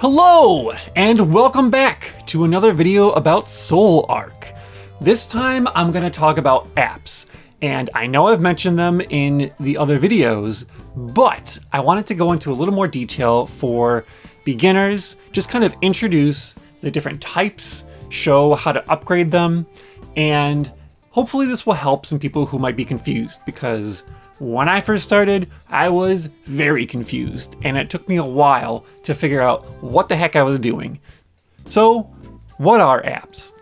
Hello, and welcome back to another video about Soulark. This time I'm going to talk about apps, and I know I've mentioned them in the other videos, but I wanted to go into a little more detail for beginners, just kind of introduce the different types, show how to upgrade them, and hopefully this will help some people who might be confused, because when I first started, I was very confused, and it took me a while to figure out what the heck I was doing. So, what are apps?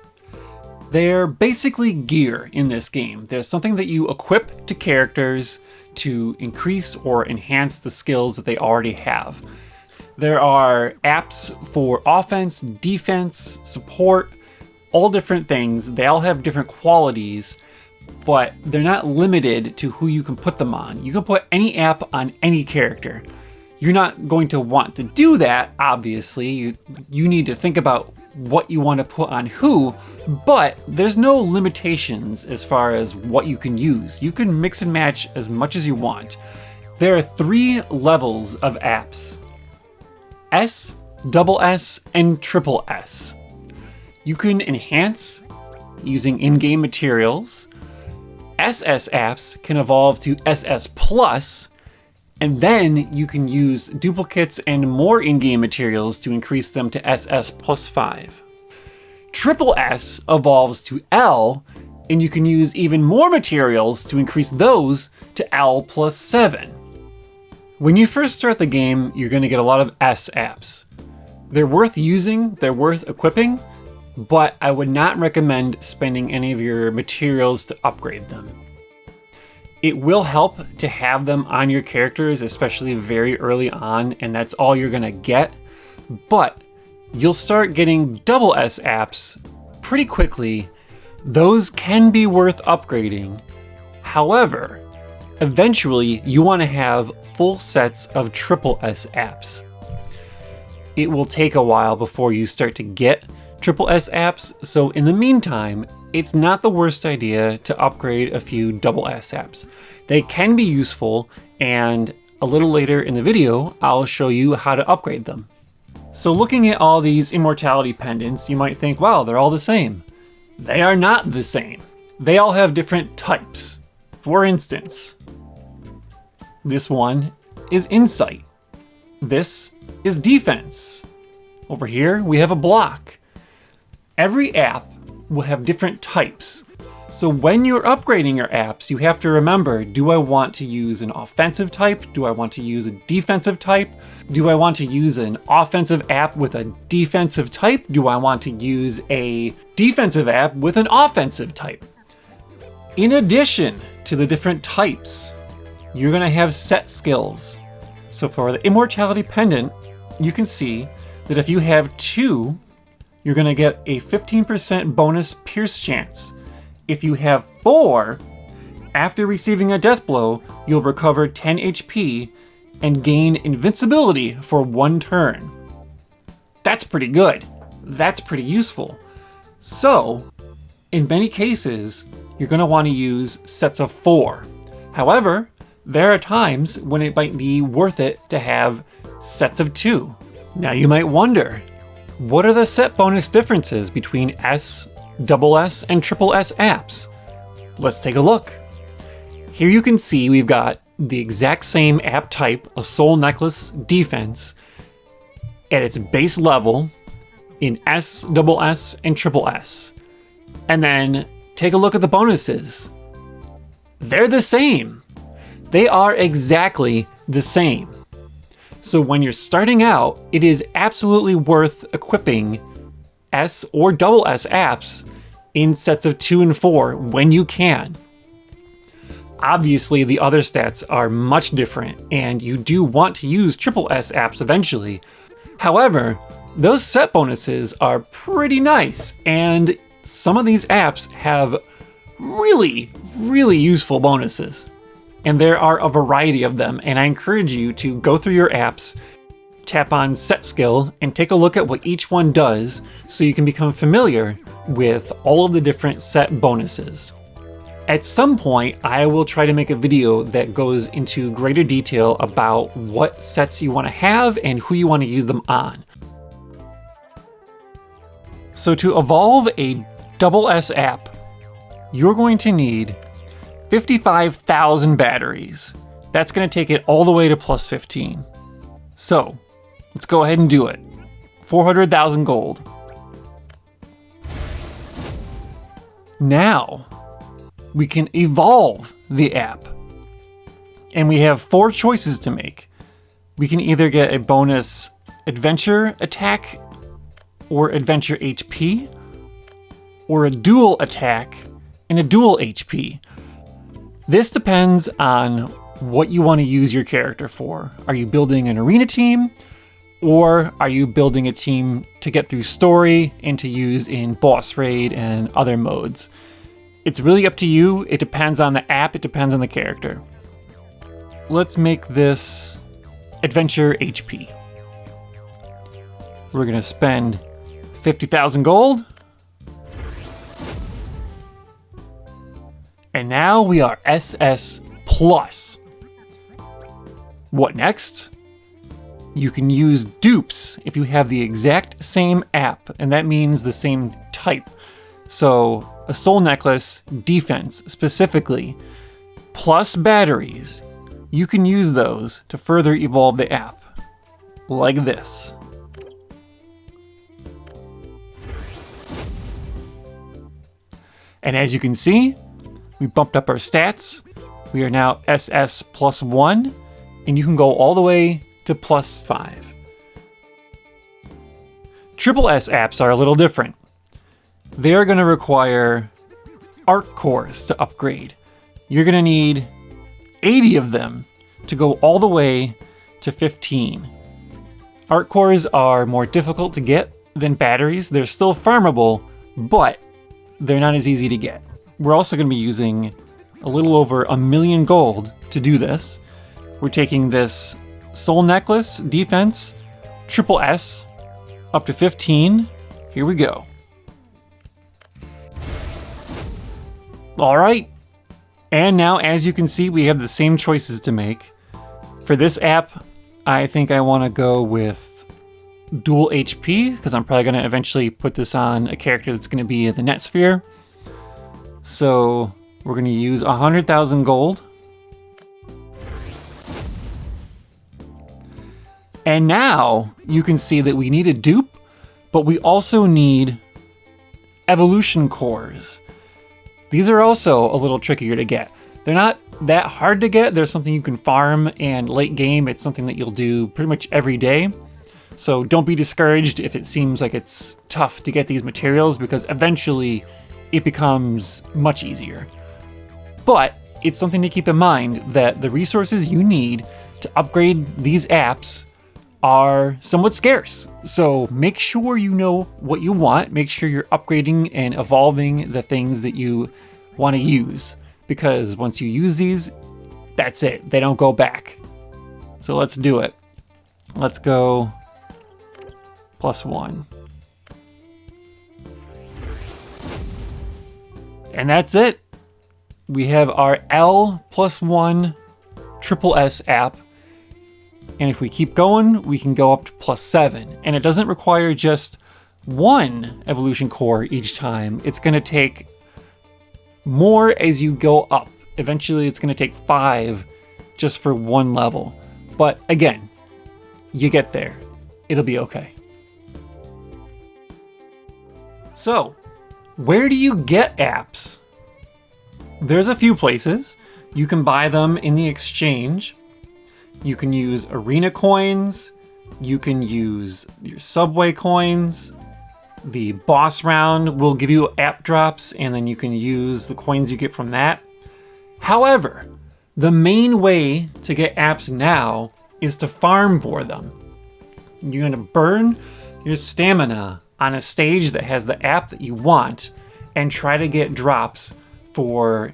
They're basically gear in this game. There's something that you equip to characters to increase or enhance the skills that they already have. There are apps for offense, defense, support, all different things. They all have different qualities, but they're not limited to who you can put them on. You can put any app on any character. You're not going to want to do that, obviously. You need to think about what you want to put on who, but there's no limitations as far as what you can use. You can mix and match as much as you want. There are 3 levels of apps: S, SS, and SS. You can enhance using in-game materials. SS apps can evolve to SS Plus, and then you can use duplicates and more in-game materials to increase them to SS plus 5. SS evolves to L, and you can use even more materials to increase those to L plus 7. When you first start the game, you're going to get a lot of S apps. They're worth using, they're worth equipping, but I would not recommend spending any of your materials to upgrade them. It will help to have them on your characters, especially very early on, and that's all you're gonna get, but you'll start getting SS apps pretty quickly. Those can be worth upgrading. However, eventually you wanna have full sets of SS apps. It will take a while before you start to get SS apps, so in the meantime, it's not the worst idea to upgrade a few SS apps. They can be useful, and a little later in the video, I'll show you how to upgrade them. So looking at all these immortality pendants, you might think, wow, they're all the same. They are not the same. They all have different types. For instance, this one is insight. This is defense. Over here, we have a block. Every app will have different types. So when you're upgrading your apps, you have to remember, do I want to use an offensive type? Do I want to use a defensive type? Do I want to use an offensive app with a defensive type? Do I want to use a defensive app with an offensive type? In addition to the different types, you're gonna have set skills. So for the Immortality Pendant, you can see that if you have 2, you're gonna get a 15% bonus pierce chance. If you have 4, after receiving a death blow, you'll recover 10 HP and gain invincibility for 1 turn. That's pretty good. That's pretty useful. So, in many cases, you're gonna wanna use sets of 4. However, there are times when it might be worth it to have sets of 2. Now you might wonder, what are the set bonus differences between S, SS, and SS apps? Let's take a look. Here you can see we've got the exact same app type, a Soul Necklace Defense, at its base level in S, SS, and SS. And then take a look at the bonuses. They're the same. They are exactly the same. So when you're starting out, it is absolutely worth equipping S or SS apps in sets of 2 and 4 when you can. Obviously, the other stats are much different, and you do want to use SS apps eventually. However, those set bonuses are pretty nice, and some of these apps have really, really useful bonuses. And there are a variety of them, and I encourage you to go through your apps, tap on set skill, and take a look at what each one does so you can become familiar with all of the different set bonuses. At some point, I will try to make a video that goes into greater detail about what sets you want to have and who you want to use them on. So to evolve a double S app, you're going to need 55,000 batteries. That's going to take it all the way to plus 15. So let's go ahead and do it. 400,000 gold. Now we can evolve the app. And we have 4 choices to make. We can either get a bonus adventure attack or adventure HP, or a dual attack and a dual HP. This depends on what you want to use your character for. Are you building an arena team, or are you building a team to get through story and to use in boss raid and other modes? It's really up to you. It depends on the app, it depends on the character. Let's make this adventure HP. We're gonna spend 50,000 gold. And now we are SS plus. What next? You can use dupes if you have the exact same app, and that means the same type. So a soul necklace, defense specifically, plus batteries, you can use those to further evolve the app, like this. And as you can see, we bumped up our stats. We are now SS plus 1, and you can go all the way to plus 5. Triple S apps are a little different. They are going to require arc cores to upgrade. You're going to need 80 of them to go all the way to 15. Arc cores are more difficult to get than batteries. They're still farmable, but they're not as easy to get. We're also going to be using a little over 1 million gold to do this. We're taking this soul necklace, defense, triple S, up to 15. Here we go. All right. And now, as you can see, we have the same choices to make. For this app, I think I want to go with dual HP, because I'm probably going to eventually put this on a character that's going to be the net sphere. So we're going to use 100,000 gold. And now you can see that we need a dupe, but we also need evolution cores. These are also a little trickier to get. They're not that hard to get. They're something you can farm, and late game, it's something that you'll do pretty much every day. So don't be discouraged if it seems like it's tough to get these materials, because eventually it becomes much easier. But it's something to keep in mind that the resources you need to upgrade these apps are somewhat scarce. So make sure you know what you want. Make sure you're upgrading and evolving the things that you want to use, because once you use these, that's it. They don't go back. So let's do it. Let's go +1. And that's it. We have our L+1 triple S app. And if we keep going, we can go up to +7. And it doesn't require just one evolution core each time. It's going to take more as you go up. Eventually, it's going to take 5 just for one level. But again, you get there. It'll be okay. So, where do you get apps? There's a few places. You can buy them in the exchange. You can use arena coins. You can use your subway coins. The boss round will give you app drops, and then you can use the coins you get from that. However, the main way to get apps now is to farm for them. You're going to burn your stamina on a stage that has the app that you want and try to get drops for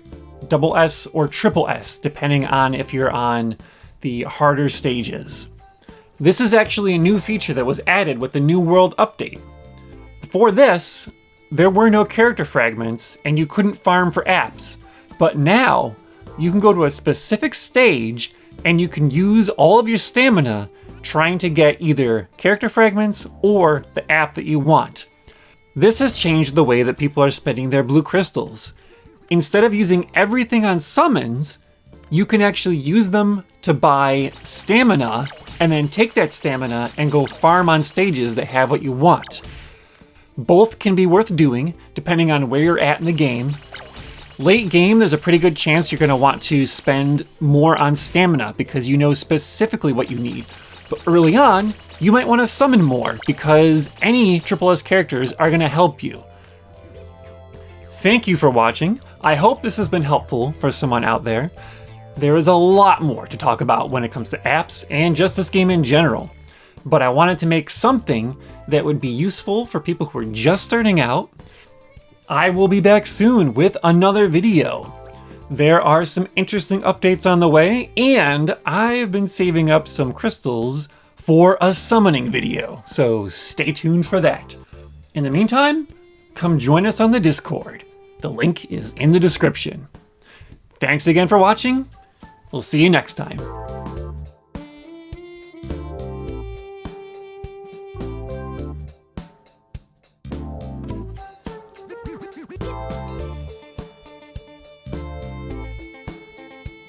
double S or triple S, depending on if you're on the harder stages. This is actually a new feature that was added with the New World update. Before this, there were no character fragments and you couldn't farm for apps. But now, you can go to a specific stage and you can use all of your stamina trying to get either character fragments or the app that you want. This has changed the way that people are spending their blue crystals. Instead of using everything on summons, you can actually use them to buy stamina and then take that stamina and go farm on stages that have what you want. Both can be worth doing depending on where you're at in the game. Late game, there's a pretty good chance you're going to want to spend more on stamina because you know specifically what you need. But early on, you might want to summon more because any SSS characters are going to help you. Thank you for watching. I hope this has been helpful for someone out there. There is a lot more to talk about when it comes to apps and just this game in general. But I wanted to make something that would be useful for people who are just starting out. I will be back soon with another video. There are some interesting updates on the way, and I've been saving up some crystals for a summoning video, so stay tuned for that. In the meantime, come join us on the Discord. The link is in the description. Thanks again for watching. We'll see you next time.